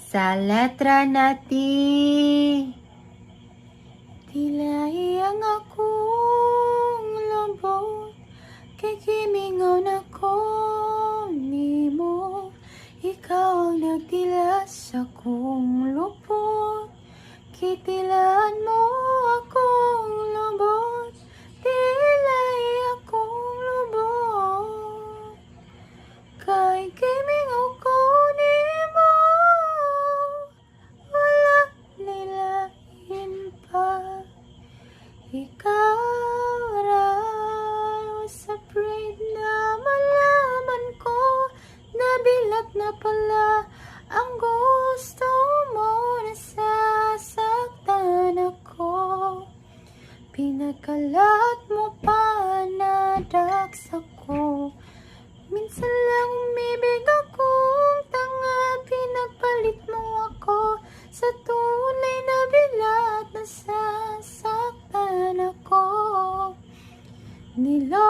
Sa letra na T, tila iyang akong lambot, kay kimingaw na ko nimo. Ikaw ang nagtila sa kong lupot, kitilaan mo akong lambot, tila akong lubot, kay kimingaw ko nimo. Wala nilain pa, ikaw raw sa afraid na malaman ko, nabilat na pala ang gusto mo, nasasaktan ako. Pinagkalat mo pa na daksa ko, minsan lang umibig akong tanga, pinagpalit mo ako sa tunay na bilat, nasasaktan ako. Nilo